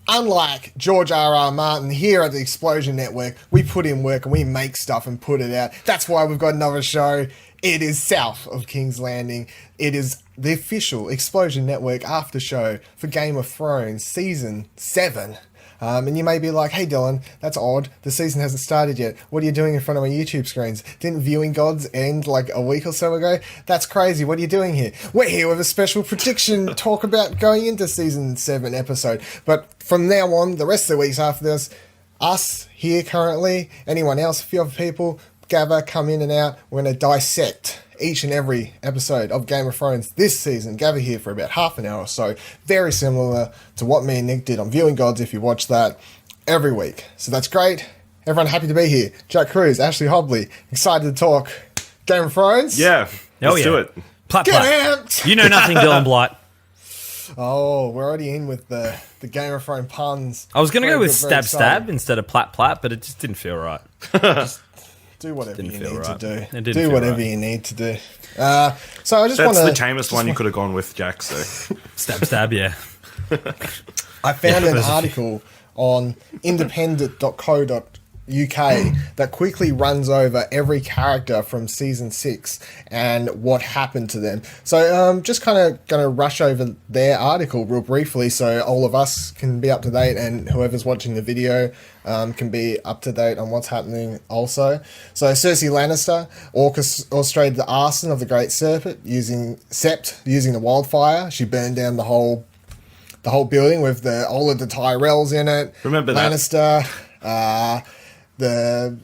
unlike George R.R. Martin, here at the Explosion Network, we put in work and we make stuff and put it out. That's why we've got another show. It is south of King's Landing. It is the official Explosion Network after show for Game of Thrones Season 7. And you may be like, hey Dylan, that's odd. The season hasn't started yet. What are you doing in front of my YouTube screens? Didn't Viewing Gods end like a week or so ago? That's crazy. What are you doing here? We're here with a special prediction talk about going into Season 7 episode. But from now on, the rest of the weeks after this, us here currently, anyone else, a few other people, gather, come in and out. We're going to dissect each and every episode of Game of Thrones this season. Gather here for about half an hour or so. Very similar to what me and Nick did on Viewing Gods, if you watch that, every week. So that's great. Everyone happy to be here. Jack Cruz, Ashley Hobley, excited to talk Game of Thrones? Yeah, let's do it. Plat, Get plat. out! You know nothing, Dylan Blight. Oh, we're already in with the Game of Thrones puns. I was going to Very go with good, very stab exciting. stab instead of plat plat, but it just didn't feel right. Do whatever you Didn't need feel to right. do. It didn't Do feel whatever right. you need to do. So I just want That's to... the tamest one you could have gone with, Jack. So Stab stab, yeah. I found an article on independent.co.uk that quickly runs over every character from season 6 and what happened to them. So just kind of going to rush over their article real briefly so all of us can be up to date and whoever's watching the video can be up to date on what's happening also. So Cersei Lannister orchestrated the arson of the Great Serpent using the wildfire. She burned down the whole building with all of the Tyrells in it. Remember that. Lannister, the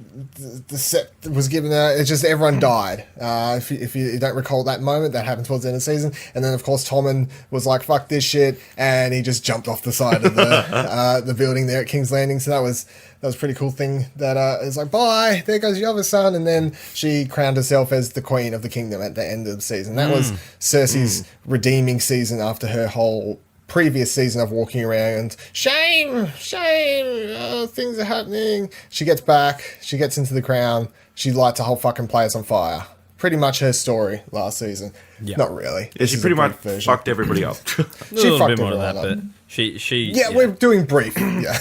sept was given out. It's just everyone died. If you don't recall that moment, that happened towards the end of the season. And then, of course, Tommen was like, fuck this shit. And he just jumped off the side of the building there at King's Landing. So that was a pretty cool thing that it's like, bye, there goes your other son. And then she crowned herself as the queen of the kingdom at the end of the season. That was Cersei's redeeming season after her whole previous season of walking around, shame, things are happening. She gets back, she gets into the crown, she lights a whole fucking place on fire. Pretty much her story last season. Yeah. Not really. yeah, she pretty much fucked everybody up. A little fucked bit more of everyone that, up. but she Yeah, we're doing brief. Yeah,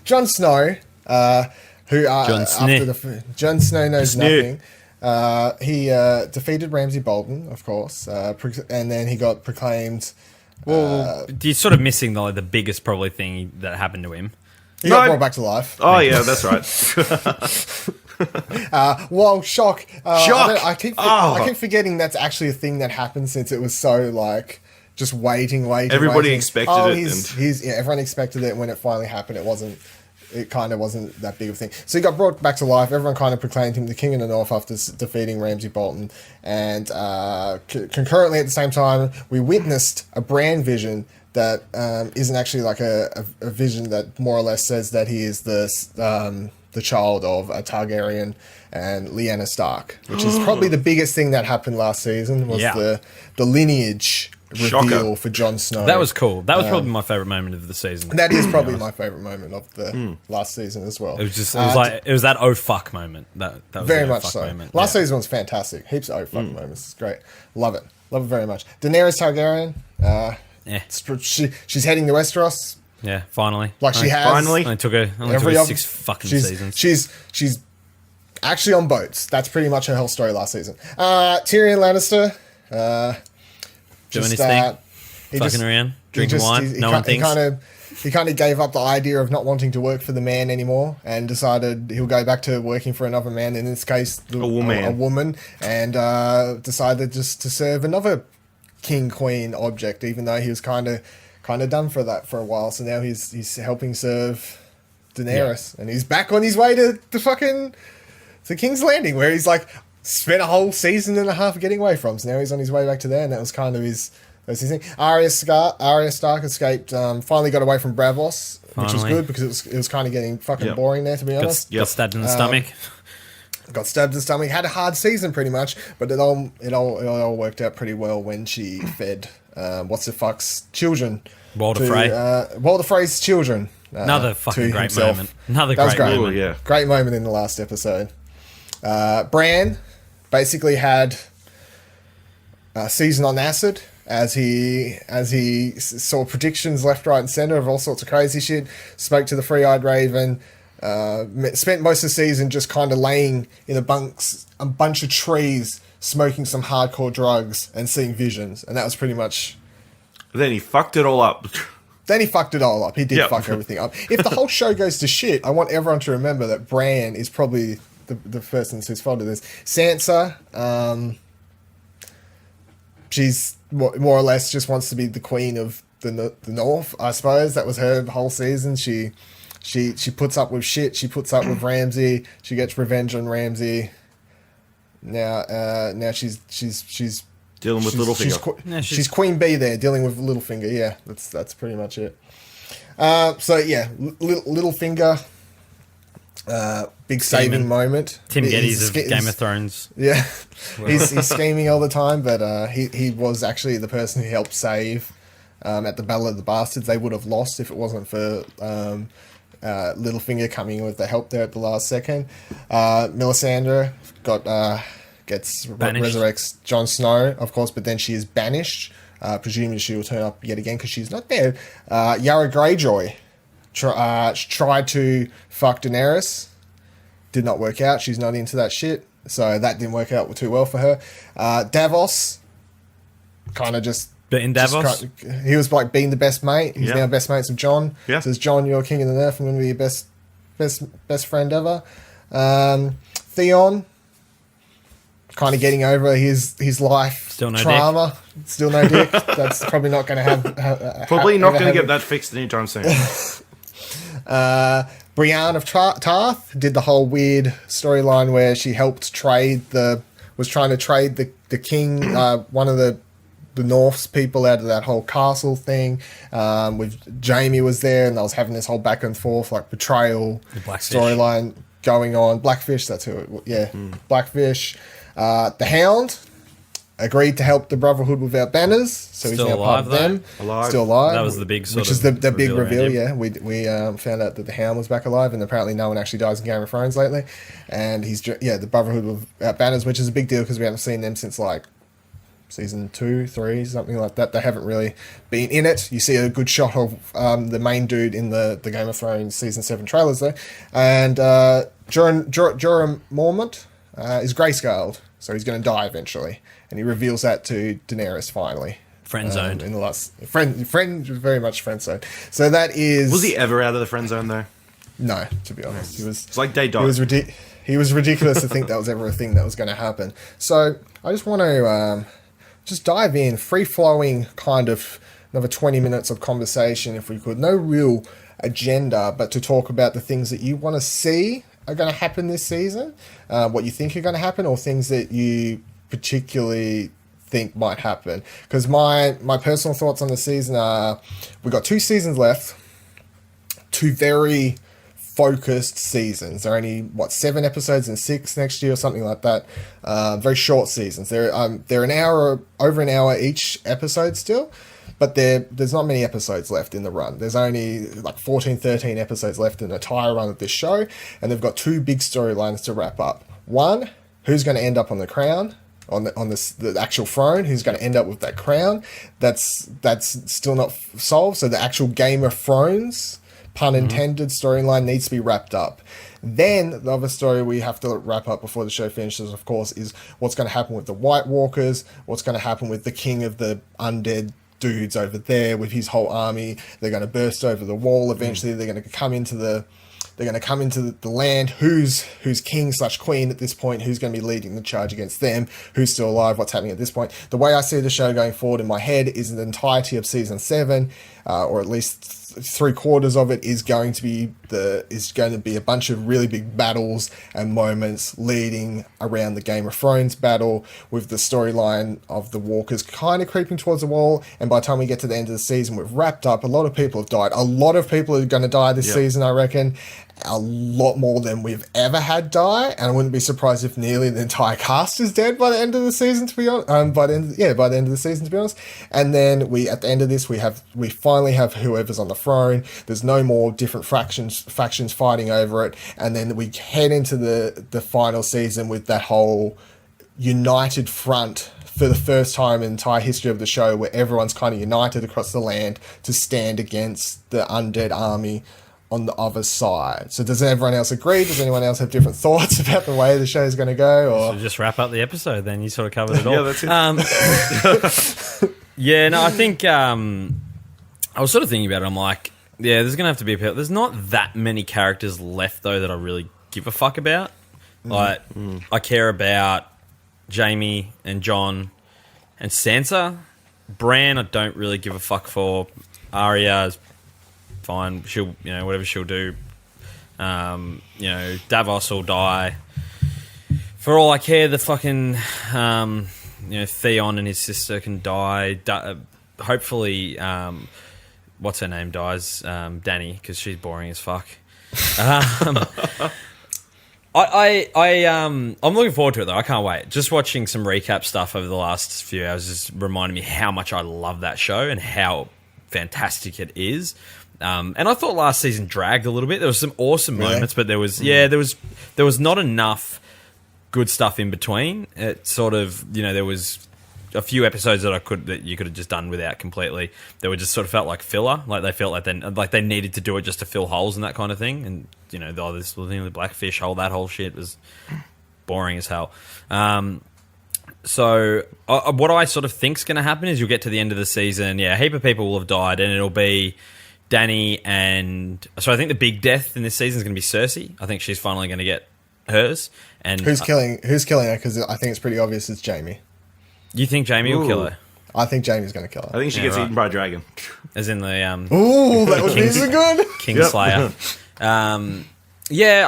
Jon Snow, Jon Snow knows Snow. nothing. He defeated Ramsay Bolton, of course, and then he got proclaimed. Well, you're sort of missing the biggest probably thing that happened to him. He got brought back to life. Oh yeah, that's right. Whoa, shock! Shock! I keep forgetting that's actually a thing that happened since it was so like just waiting. Everybody waiting. expected it, Everyone expected it. When it finally happened, it kind of wasn't that big of a thing. So he got brought back to life. Everyone kind of proclaimed him the king of the North after defeating Ramsay Bolton. And concurrently at the same time, we witnessed a brand vision that isn't actually like a vision that more or less says that he is the child of a Targaryen and Lyanna Stark, which is probably the biggest thing that happened last season was the lineage reveal Shocker. for Jon Snow. That was cool. That was probably my favourite moment of the season. That is probably my favourite moment of the last season as well. It was just, it was that oh fuck moment. That was Very the oh much fuck so. moment. Last Yeah. season was fantastic. Heaps of oh fuck moments. It's great. Love it very much. Daenerys Targaryen. She's heading to Westeros. Yeah, finally. Like she has. Finally. Only took her Every other- 6 fucking seasons. She's actually on boats. That's pretty much her whole story last season. Tyrion Lannister. Doing his thing. Fucking around, drinking wine. No one thinks. He kind of gave up the idea of not wanting to work for the man anymore and decided he'll go back to working for another man, in this case a woman, and decided just to serve another king-queen object, even though he was kind of done for that for a while. So now he's helping serve Daenerys, and he's back on his way to King's Landing, where he's like spent a whole season and a half getting away from. So now he's on his way back to there, and that was kind of his thing. Arya Stark escaped, finally got away from Braavos, which was good because it was kind of getting fucking boring there, to be honest. Got stabbed in the stomach. Got stabbed in the stomach. Had a hard season pretty much, but it all worked out pretty well when she fed what's the fuck's children. Walder Frey. Walder Frey's children. Another fucking great himself. moment. Another That was great great. moment. Ooh, yeah. Great moment in the last episode. Bran basically had a season on acid as he saw predictions left, right, and center of all sorts of crazy shit. Spoke to the Three-Eyed Raven. Spent most of the season just kind of laying in a bunch of trees, smoking some hardcore drugs and seeing visions, and that was pretty much. Then he fucked it all up. He did fuck everything up. If the whole show goes to shit, I want everyone to remember that Bran is probably the person who's fault of this. Sansa, she's more or less just wants to be the queen of the North, I suppose. That was her whole season. She puts up with shit. She puts up with Ramsay. She gets revenge on Ramsay. Now she's dealing with Littlefinger. She's Queen Bee there, dealing with Littlefinger. Yeah, that's pretty much it. So yeah, Littlefinger, big saving moment. Tim Geddes of Game of Thrones. Yeah, he's scheming all the time, but he was actually the person who helped save at the Battle of the Bastards. They would have lost if it wasn't for Littlefinger coming in with the help there at the last second. Melisandre resurrects Jon Snow, of course, but then she is banished. Presumably she will turn up yet again because she's not dead. Yara Greyjoy tried to fuck Daenerys. Did not work out. She's not into that shit. So that didn't work out too well for her. Davos kind of just... But in Davos? He was like being the best mate. He's now best mates with Jon. Yeah. Says, Jon, you're king of the North. I'm going to be your best friend ever. Theon... kind of getting over his life Still no trauma. Dick. Still no dick. That's probably not going to have... Probably not going to get that fixed anytime soon. Brienne of Tarth did the whole weird storyline where she helped was trying to trade the king, one of the North's people out of that whole castle thing. With Jaime was there, and I was having this whole back and forth, like betrayal storyline going on. Blackfish, that's who it was. Yeah, Blackfish. The Hound agreed to help the Brotherhood without banners, so he's now part of them. Still alive. That was the big which is the big reveal. Yeah, we found out that the Hound was back alive, and apparently no one actually dies in Game of Thrones lately. And he's the Brotherhood without banners, which is a big deal because we haven't seen them since like season 2, 3, something like that. They haven't really been in it. You see a good shot of the main dude in the Game of Thrones season 7 trailers though, and Jorah Mormont is grayscaled. So he's going to die eventually, and he reveals that to Daenerys finally. Friend zoned in the last very much friend zoned. So that is. Was he ever out of the friend zone though? No, to be honest, he was. It's like day dot. He was ridiculous to think that was ever a thing that was going to happen. So I just want to just dive in, free flowing, kind of another 20 minutes of conversation, if we could. No real agenda, but to talk about the things that you want to see are going to happen this season, what you think are going to happen, or things that you particularly think might happen. Because my personal thoughts on the season are, we've got 2 seasons left, 2 very focused seasons. There are only 7 episodes and 6 next year or something like that. Very short seasons. They're over an hour each episode still. But there's not many episodes left in the run. There's only like 14, 13 episodes left in the entire run of this show. And they've got 2 big storylines to wrap up. One, who's going to end up on the crown, on the actual throne? Who's going to end up with that crown? That's still not solved. So the actual Game of Thrones, pun intended, storyline needs to be wrapped up. Then the other story we have to wrap up before the show finishes, of course, is what's going to happen with the White Walkers, what's going to happen with the king of the undead dudes over there with his whole army. They're going to burst over the wall eventually. They're going to come into the land. Who's king / queen at this point? Who's going to be leading the charge against them? Who's still alive? What's happening at this point? The way I see the show going forward in my head is the entirety of season 7, or at least 3/4 of it is going to be a bunch of really big battles and moments leading around the Game of Thrones battle, with the storyline of the Walkers kind of creeping towards the wall. And by the time we get to the end of the season, we've wrapped up. A lot of people have died. A lot of people are going to die this season, I reckon. A lot more than we've ever had die, and I wouldn't be surprised if nearly the entire cast is dead by the end of the season, to be honest. By the end of the season, to be honest. And then at the end of this, we finally have whoever's on the throne. There's no more different factions fighting over it, and then we head into the final season with that whole united front for the first time in the entire history of the show, where everyone's kind of united across the land to stand against the undead army on the other side. So does everyone else agree? Does anyone else have different thoughts about the way the show's going to go? Or so just wrap up the episode, then you sort of covered it all. Yeah, that's it. Yeah, no, I think I was sort of thinking about it. I'm like, yeah, there's going to have to be there's not that many characters left, though, that I really give a fuck about. Like, I care about Jamie and John and Sansa. Bran, I don't really give a fuck for. Arya is fine. She'll, whatever she'll do. Davos will die. For all I care, the fucking, Theon and his sister can die. Hopefully, what's her name dies? Dany, because she's boring as fuck. I'm looking forward to it, though. I can't wait. Just watching some recap stuff over the last few hours just reminded me how much I love that show and how fantastic it is. And I thought last season dragged a little bit. There was some awesome moments, but there was not enough good stuff in between. It sort of, there was a few episodes that you could have just done without completely. They were just sort of felt like filler, like they felt like they needed to do it just to fill holes and that kind of thing. And this thing, the blackfish hole, that whole shit was boring as hell. So what I sort of think's going to happen is you'll get to the end of the season, a heap of people will have died, and it'll be Dany and so I think the big death in this season is going to be Cersei. I think she's finally going to get hers. And who's killing her? Because I think it's pretty obvious it's Jamie. You think Jamie will kill her? I think Jamie's going to kill her. I think she gets eaten by a dragon. As in the ooh, that would be so good. Kingslayer. I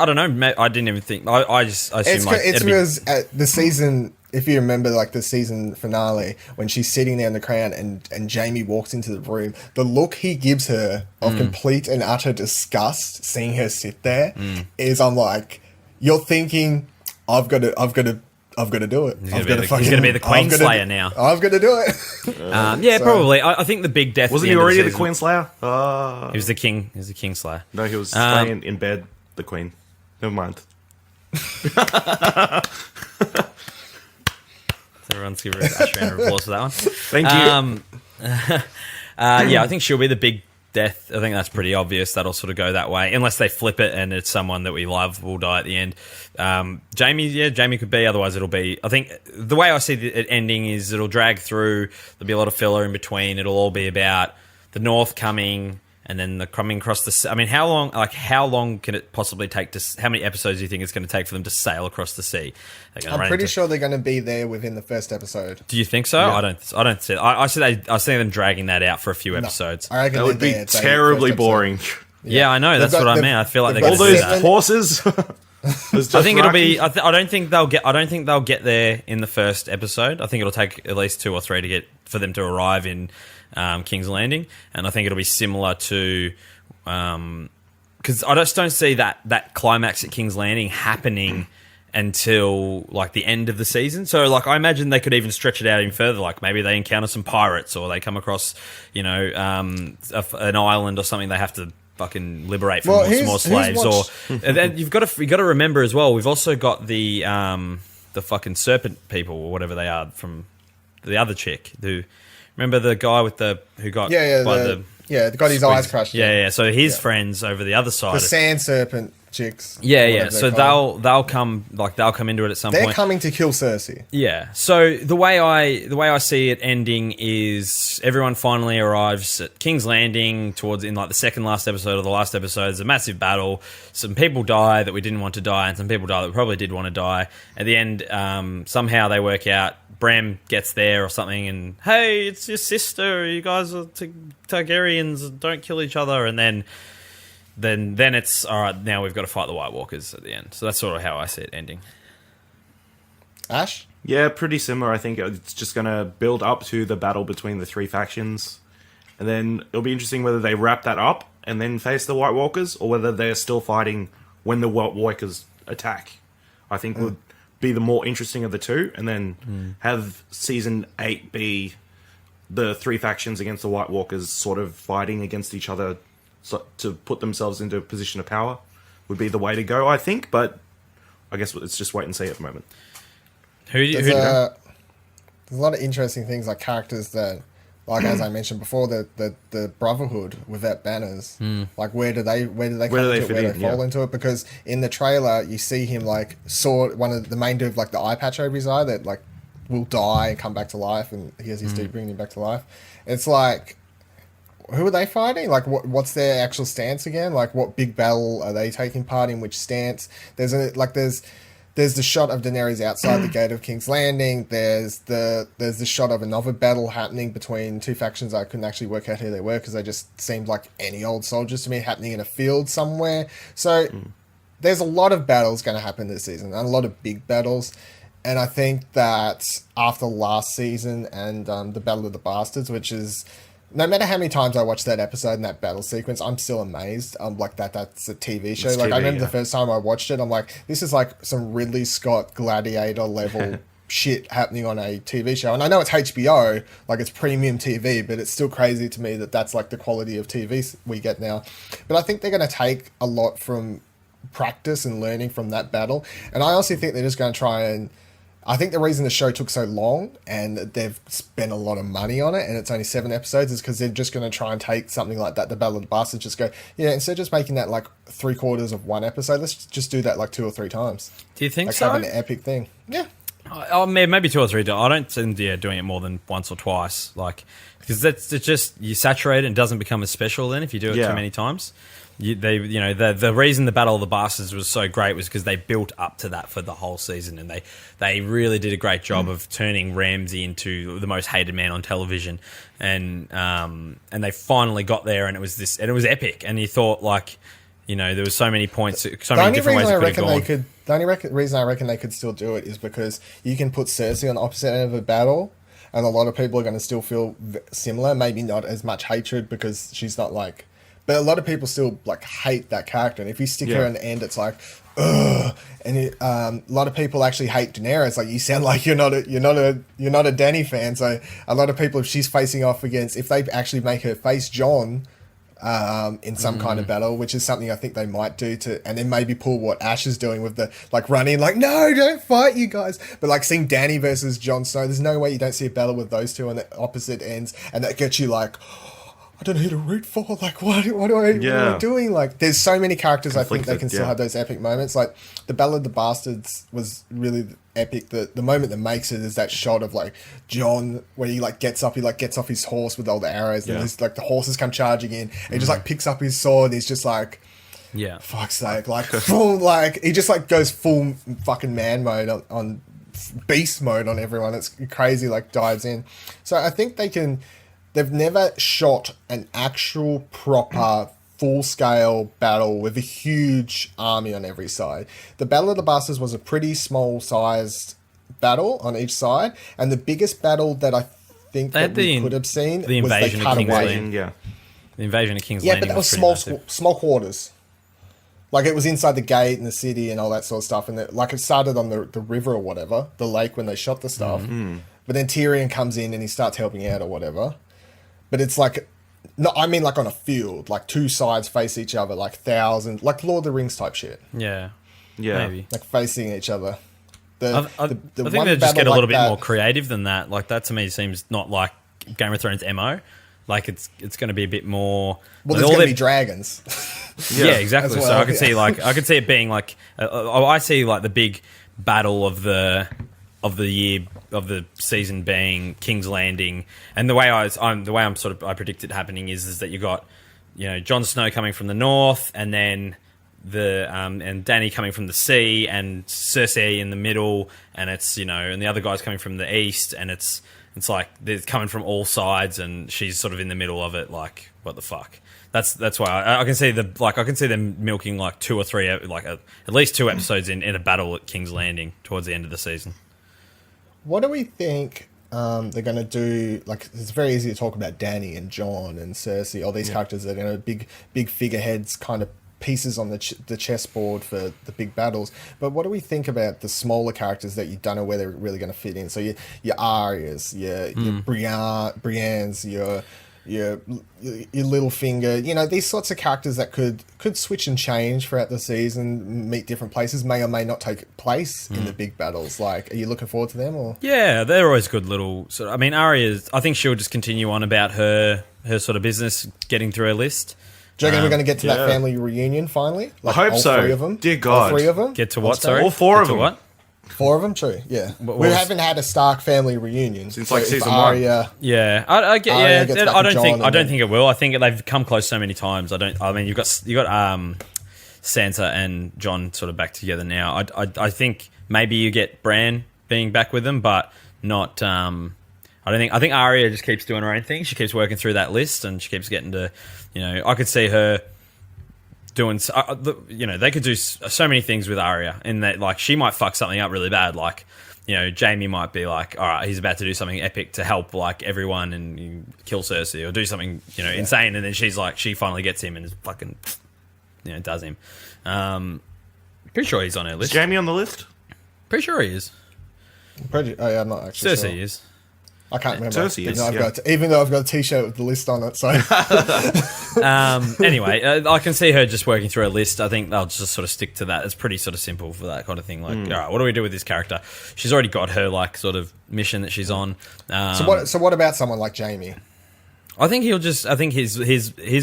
don't know. I didn't even think. I assume it's because at the season, if you remember, like the season finale, when she's sitting there in the crown and Jamie walks into the room, the look he gives her of complete and utter disgust, seeing her sit there, is I'm like, you're thinking, I've got to do it. He's going to be the Queenslayer now. I've got to do it. So, probably. I think the big death. Wasn't he already the Queenslayer? He was the king. He was the Kingslayer. No, he was staying in bed. The Queen. Never mind. Everyone's giving a round of applause for that one. Thank you. I think she'll be the big death. I think that's pretty obvious. That'll sort of go that way, unless they flip it and it's someone that we love will die at the end. Jamie could be. Otherwise, it'll be. I think the way I see it ending is it'll drag through. There'll be a lot of filler in between. It'll all be about the North coming. And then the coming across the... I mean, how long can it possibly take to... How many episodes do you think it's going to take for them to sail across the sea? I'm pretty sure they're going to be there within the first episode. Do you think so? Yeah. I don't see it. I see them dragging that out for a few episodes. I reckon that would be terribly boring. Yeah, I know. That's what I mean. I feel like they're all those horses... I think it'll be... I don't think they'll get there in the first episode. I think it'll take at least 2 or 3 for them to arrive in... King's Landing, and I think it'll be similar to because I just don't see that climax at King's Landing happening until like the end of the season. So like I imagine they could even stretch it out even further. Like maybe they encounter some pirates, or they come across an island or something they have to fucking liberate from more slaves. And then you've got to remember as well. We've also got the fucking serpent people or whatever they are from the other chick who. Remember the guy who got got his eyes crushed. Yeah. So his friends over the other side, the sand serpent chicks. Yeah. So they'll come into it at some point. They're coming to kill Cersei. Yeah. So the way I see it ending is everyone finally arrives at King's Landing in like the second last episode or the last episode. There's a massive battle. Some people die that we didn't want to die, and some people die that we probably did want to die. At the end, somehow they work out. Bram gets there or something and, hey, it's your sister, you guys are Targaryens, don't kill each other, and then it's, all right, now we've got to fight the White Walkers at the end. So that's sort of how I see it ending. Ash? Yeah, pretty similar. I think it's just going to build up to the battle between the 3 factions, and then it'll be interesting whether they wrap that up and then face the White Walkers, or whether they're still fighting when the White Walkers attack. I think would be the more interesting of the two, and then have season 8 be the 3 factions against the White Walkers sort of fighting against each other to put themselves into a position of power would be the way to go, I think, but I guess it's just wait and see at the moment. Who do you know? there's a lot of interesting things, like characters that, like as I mentioned before, the Brotherhood without banners. Like where do they come into it? Where do they fall into it? Because in the trailer you see him like saw one of the main dude, like the eye patch over his eye that like will die and come back to life, and he has his dude bringing him back to life. It's like, who are they fighting? Like, what's their actual stance again? Like, what big battle are they taking part in? Which stance? There's the shot of Daenerys outside the gate of King's Landing. There's the shot of another battle happening between two factions. I couldn't actually work out who they were because they just seemed like any old soldiers to me, happening in a field somewhere. So there's a lot of battles going to happen this season, and a lot of big battles. And I think that after last season and the Battle of the Bastards, which is, no matter how many times I watch that episode and that battle sequence, I'm still amazed. I'm like, that's a TV show. It's like, TV, I remember the first time I watched it, I'm like, this is like some Ridley Scott Gladiator level shit happening on a TV show. And I know it's HBO, like it's premium TV, but it's still crazy to me that that's like the quality of TV we get now. But I think they're going to take a lot from practice and learning from that battle. And I also think they're just going to try and, I think the reason the show took so long and they've spent a lot of money on it and it's only 7 episodes is because they're just going to try and take something like that, the Battle of the Bastards, just go, yeah, instead of just making that like 3/4 of one episode, let's just do that like 2 or 3 times. Do you think like so? Have an epic thing. Yeah. Oh, maybe 2 or 3. I don't think they're doing it more than once or twice. Like, because it's just, you saturate it and it doesn't become as special then if you do it too many times. The reason the Battle of the Bastards was so great was because they built up to that for the whole season, and they really did a great job of turning Ramsay into the most hated man on television, and they finally got there, and it was epic, and you thought like, there was so many points, so many different ways it could have gone. The only reason I reckon they could still do it is because you can put Cersei on the opposite end of a battle, and a lot of people are going to still feel similar, maybe not as much hatred because she's not like. But a lot of people still like hate that character, and if you stick her in the end, it's like, ugh. And a lot of people actually hate Daenerys. Like, you sound like you're not a Dany fan. So a lot of people, if she's facing off against, if they actually make her face Jon in some kind of battle, which is something I think they might do and then maybe pull what Ash is doing with the like running, like, no, don't fight, you guys. But like seeing Dany versus Jon Snow, there's no way you don't see a battle with those two on the opposite ends, and that gets you like, I don't know who to root for. Like, what am I doing? Like, there's so many characters. I think they can still have those epic moments. Like, the Battle of the Bastards was really epic. The moment that makes it is that shot of like Jon where he gets off his horse with all the arrows, and there's like the horses come charging in. And he just like picks up his sword. And he's just like, fuck's sake, like full, like he just like goes full fucking man mode on beast mode on everyone. It's crazy. Like dives in. So I think they can. They've never shot an actual proper full-scale battle with a huge army on every side. The Battle of the Bastards was a pretty small-sized battle on each side, and the biggest battle that I think that we could have seen the invasion was of King's Landing. Yeah, the invasion of King's Landing. Yeah, but that was small quarters. Like, it was inside the gate and the city and all that sort of stuff, and it started on the river or whatever, the lake when they shot the stuff. But then Tyrion comes in and he starts helping out or whatever. But it's like, no, I mean like on a field, like 2 sides face each other, like thousands, like Lord of the Rings type shit. Yeah, maybe like facing each other. I think they just get a little bit more creative than that. Like that to me seems not like Game of Thrones MO. Like it's going to be a bit more. Well, there's going to be dragons. Yeah, exactly. So I could see it being like I see like the big battle of the year of the season being King's Landing, and the way I predict it happening is that you got Jon Snow coming from the north, and then and Dany coming from the sea, and Cersei in the middle, and it's and the other guy's coming from the east, and it's like they're coming from all sides, and she's sort of in the middle of it. Like, what the fuck? That's why I can see them milking like 2 or 3 at least 2 episodes in a battle at King's Landing towards the end of the season. What do we think they're going to do? Like, it's very easy to talk about Dany and Jon and Cersei, all these characters that are big figureheads, kind of pieces on the chessboard for the big battles. But what do we think about the smaller characters that you don't know where they're really going to fit in? So your Aryas, your Briennes, your your Littlefinger, you know, these sorts of characters that could switch and change throughout the season, meet different places, may or may not take place in the big battles. Like, are you looking forward to them? Or Yeah, they're always good little. I mean, Arya's. I think she'll just continue on about her sort of business, getting through her list. do you reckon we're going to get to that family reunion finally? Like, I hope all so. 3 of them? Dear God. All 3 of them? Get to what? Sorry, All 4 of them. What? 4 of them, true. Yeah, What we was- haven't had a Stark family reunion Since, like, if season 1. Arya, Yeah, Arya gets back I with don't think. Jon I and don't then- think it will. I think they've come close so many times. I mean, you've got Sansa and Jon sort of back together now. I think maybe you get Bran being back with them, but not. I don't think. I think Arya just keeps doing her own thing. She keeps working through that list, and she keeps getting to. You know, I could see her doing. You know, they could do so many things with Arya, in that, like, she might fuck something up really bad, like. You know, Jamie might be like, all right, he's about to do something epic to help, like, everyone and kill Cersei or do something, you know, insane. And then she's like, she finally gets him and is fucking, you know, does him. Pretty sure he's on her Is list. Jamie on the list? Pretty sure he is. I'm not actually Cersei sure. is. I can't remember. Cersei even is, though I've yeah. got even though I've got a T-shirt with the list on it. So Anyway, I can see her just working through a list. I think they'll just sort of stick to that. It's pretty sort of simple for that kind of thing. Like, all right, what do we do with this character? She's already got her, like, sort of mission that she's on. so what about someone like Jamie? I think he'll just. I think his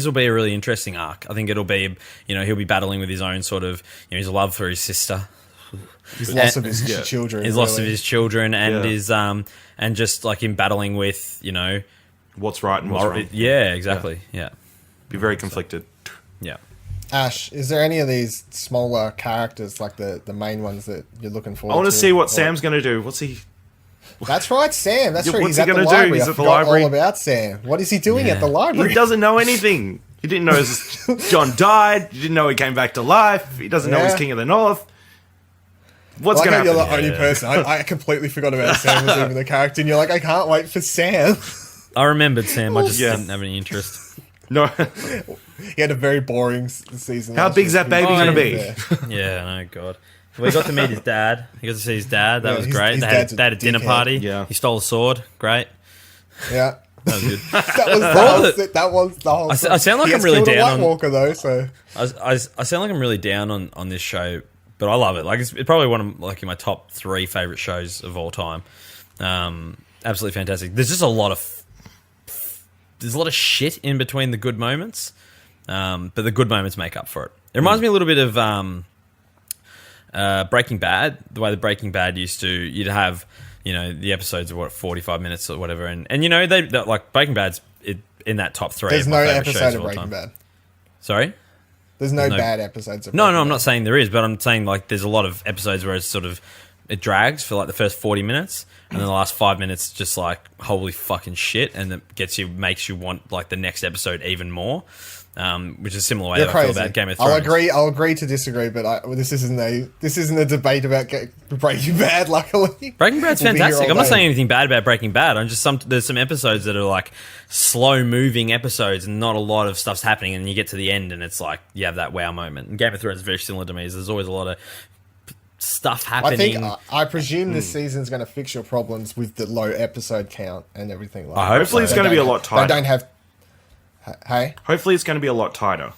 will be a really interesting arc. I think it'll be, you know, he'll be battling with his own sort of, you know, his love for his sister. His loss of his children. His loss of really. his children, and Yeah. his and just like him battling with, you know, What's right and what's wrong? yeah, exactly, yeah. Be very conflicted. Yeah. Ash, is there any of these smaller characters, like the main ones, that you're looking forward I want to? to see what Or- Sam's going to do. What's he... That's right, Sam. That's Yeah, right. what's He's he at the gonna do? library. He's I at the forgot library. all about Sam. What is he doing at the He library? doesn't know anything. He didn't know John died. He didn't know he came back to life. He doesn't know he's Yeah. King of the North. What's Like going to how happen? you're the only person. I completely forgot about Sam as even the character, and you're like, I can't wait for Sam. I remembered Sam. I just Yeah. didn't have any interest. No. He had a very boring season. How last big's year. that baby He was gonna very be? there. Yeah, no, God. We got to meet his dad. He got to see his dad. That Yeah, was his- great. his They dad's had, they had a dinner dickhead. party. Yeah. He stole a sword. Great. Yeah. That was good. That was the whole. I sound like He I'm has really killed a down White on- Walker though, so I sound like I'm really down on this show, but I love it. Like, it's probably one of, like, in my top 3 favorite shows of all time. Absolutely fantastic. There's just a lot of shit in between the good moments, but the good moments make up for it. It reminds me a little bit of Breaking Bad. The way that Breaking Bad you'd have, you know, the episodes of 45 minutes or whatever, and you know, they like Breaking Bad's in that top 3. there's of no my favorite shows episode of of all Breaking time. Bad. Sorry. There's no no- bad episodes of No, Breaking I'm Bad. not saying there is, but I'm saying, like, there's a lot of episodes where it's sort of, it drags for like the first 40 minutes, and then the last 5 minutes just like holy fucking shit, and it makes you want, like, the next episode even more, which is a similar way You're that I feel crazy. about Game of Thrones. I'll agree to disagree, but this isn't a debate about Breaking Bad. Luckily, Breaking Bad's We'll be here fantastic. all I'm not day. saying anything bad about Breaking Bad. I'm just there's some episodes that are like slow moving episodes, and not a lot of stuff's happening, and you get to the end and it's like you have that wow moment. And Game of Thrones is very similar to me. There's always a lot of stuff happening. I presume this season's going to fix your problems with the low episode count and everything like I that. hope Hopefully so. it's They going to be a don't lot have- They tighter. don't have. Hey, Hopefully it's going to be a lot tighter.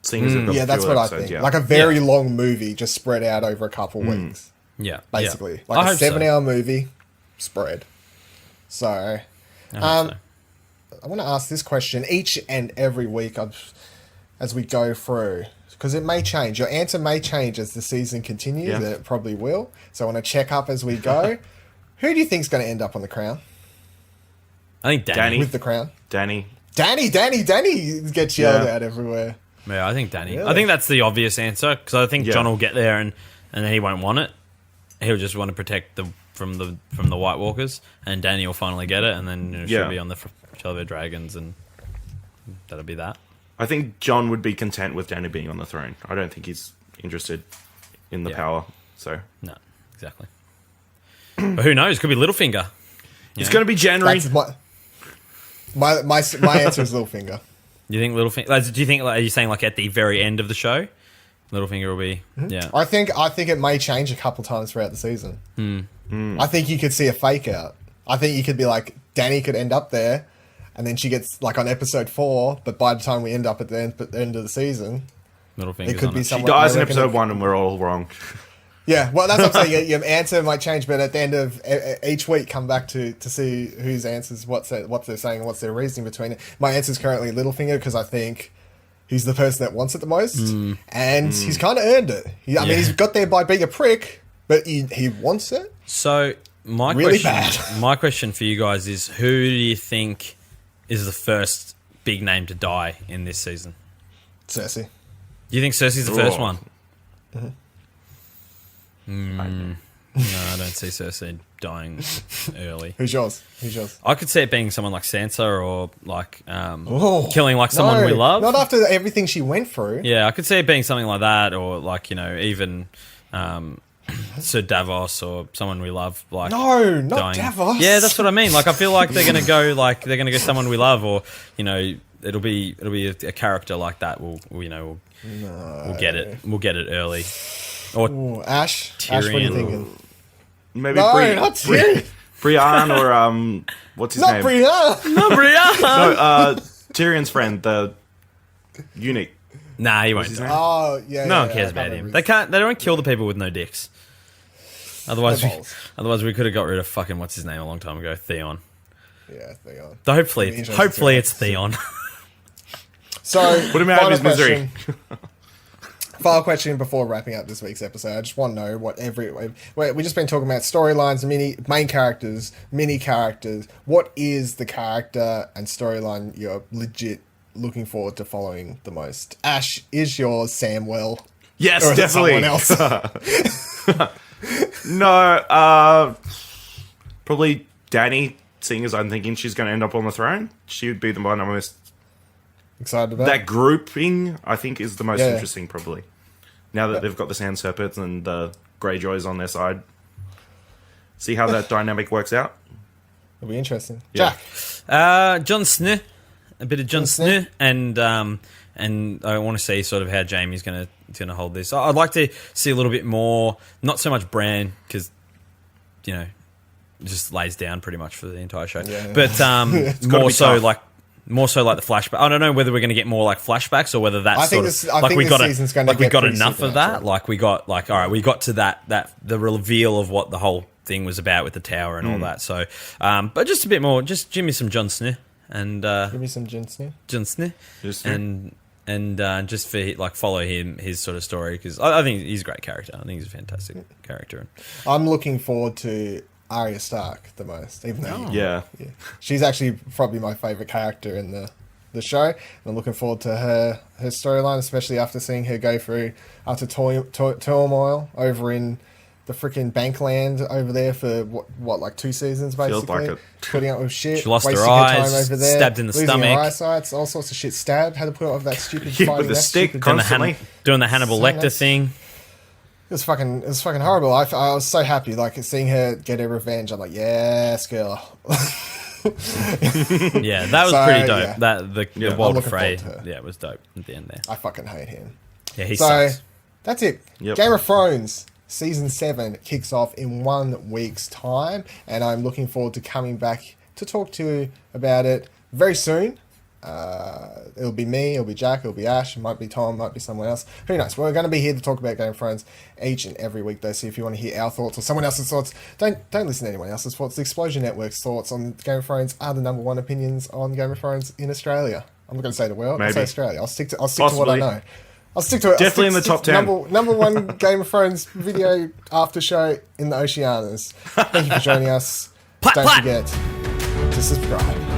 Seeing as they've got yeah, that's fewer what I episodes, think. yeah. Like a very long movie just spread out over a couple weeks, yeah, basically. yeah. Like I a hope so. 7-hour movie spread. So, I hope so. I want to ask this question each and every week as we go through, because it may change. Your answer may change as the season continues, Yeah. and it probably will. So I want to check up as we go. Who do you think's going to end up on the crown? I think Danny. Danny. With the crown? Danny. Danny gets yelled Yeah. out everywhere. Yeah, I think Danny. Really? I think that's the obvious answer, because I think Yeah. John will get there and then he won't want it. He'll just want to protect from the White Walkers, and Danny will finally get it, and then, you know, she'll Yeah. be on the Shelver Dragons, and that'll be that. I think John would be content with Danny being on the throne. I don't think he's interested in the Yeah. power. So No, exactly. But who knows? Could be Littlefinger. it's going to be January. That's my answer is Littlefinger. You think Littlefinger? Do you think? Like, are you saying like at the very end of the show, Littlefinger will be? Yeah. I think it may change a couple times throughout the season. I think you could see a fake out. I think you could be like, Danny could end up there, and then she gets like on episode 4, but by the time we end up at the end of the season, Little fingers it could be She someone. dies I in reckon episode 1 and we're all wrong. Yeah, well, that's what I'm saying. Your answer might change, but at the end of each week, come back to see whose answers, what they're saying, what's their reasoning between it. My answer is currently Littlefinger because I think he's the person that wants it the most, and he's kind of earned it. I mean, he's got there by being a prick, but he wants it. So my Really question, my question for you guys is: who do you think is the first big name to die in this season? Cersei. Do you think Cersei's the first Oh. one? No, I don't see Cersei dying early. Who's yours? I could see it being someone like Sansa or like Oh, killing like someone we love. Not after everything she went through. Yeah, I could see it being something like that, or like even Sir Davos or someone we love. Like No, not dying. Davos. Yeah, that's what I mean. Like I feel like they're gonna go someone we love, or it'll be a character like that. We'll get it. We'll get it early. Or Ooh, Ash. Ash, what are you Tyrion. thinking? Maybe No, not Tyrion. Brienne or what's his Not name? Brienne. no, Brienne. No, Tyrion's friend, the eunuch. Nah, he won't his die. name? Oh, yeah. No one yeah, cares I about can't him. remember They don't kill the people with no dicks. Otherwise, No balls. we could have got rid of fucking what's his name a long time ago, Theon. Yeah, they are. So hopefully, It'll be interesting hopefully to it's Theon. So, Put him out of his final misery. Final question before wrapping up this week's episode. I just want to know we've just been talking about storylines, main characters, mini characters. What is the character and storyline you're legit looking forward to following the most? Ash, is yours Samwell? Yes, Or is it definitely. someone else? No, probably Dany, seeing as I'm thinking she's going to end up on the throne. She would be the one I'm most... Excited about That grouping, I think, is the most Yeah. interesting, probably. Now that they've got the Sand Serpents and the Greyjoys on their side. See how that dynamic works out? It'll be interesting. Yeah. Jack, Jon Snow, a bit of Jon Snow. Snow, and I want to see sort of how Jaime's going to hold this. I'd like to see a little bit more, not so much Bran because just lays down pretty much for the entire show, Yeah. but gotta more be so tough. like. More so like the flashback. I don't know whether we're going to get more like flashbacks or whether that's I think sort of I like think we this got season's gonna we get got pretty enough of that. supernatural. Like we got all right, we got to that the reveal of what the whole thing was about with the tower and all that. So, but just a bit more. Just give me some Jon Snow and give me some Jon Snow. Jon Snow Just- and just for like follow his sort of story because I think he's a great character. I think he's a fantastic character. I'm looking forward to Arya Stark the most, even though Yeah. she's actually probably my favorite character in the show. And I'm looking forward to her storyline, especially after seeing her go through after turmoil over in the freaking Bankland over there for what like 2 seasons basically. Feels like it. Putting up with shit. She lost her wasting eyes, time over there, stabbed in the losing stomach. her eyesight, all sorts of shit. Stabbed. Had to put up with that stupid Yeah, fighting. with the that stick, stupid- constantly. Doing the Hannibal So Lecter nice. thing. It was fucking horrible. I was so happy, like seeing her get her revenge. I'm like, yes, girl. Yeah, that was So, pretty dope. yeah. That the I'm Walter looking Frey, forward to her. yeah, it was dope at the end there. I fucking hate him. Yeah, he So sucks. that's it. Yep. Game of Thrones season 7 kicks off in 1 week's time, and I'm looking forward to coming back to talk to you about it very soon. It'll be me, it'll be Jack, it'll be Ash, it might be Tom, it might be someone else. Who knows? We're going to be here to talk about Game of Thrones each and every week, though. So if you want to hear our thoughts or someone else's thoughts, don't listen to anyone else's thoughts. The Explosion Network's thoughts on Game of Thrones are the number 1 opinions on Game of Thrones in Australia. I'm not going to say the world. I'll say Maybe. Australia. I'll stick to what I Possibly. know. I'll stick to it. Definitely in the top 10. Number 1 Game of Thrones video after show in the Oceanias. Thank you for joining us. Plat, Don't plat. forget to subscribe.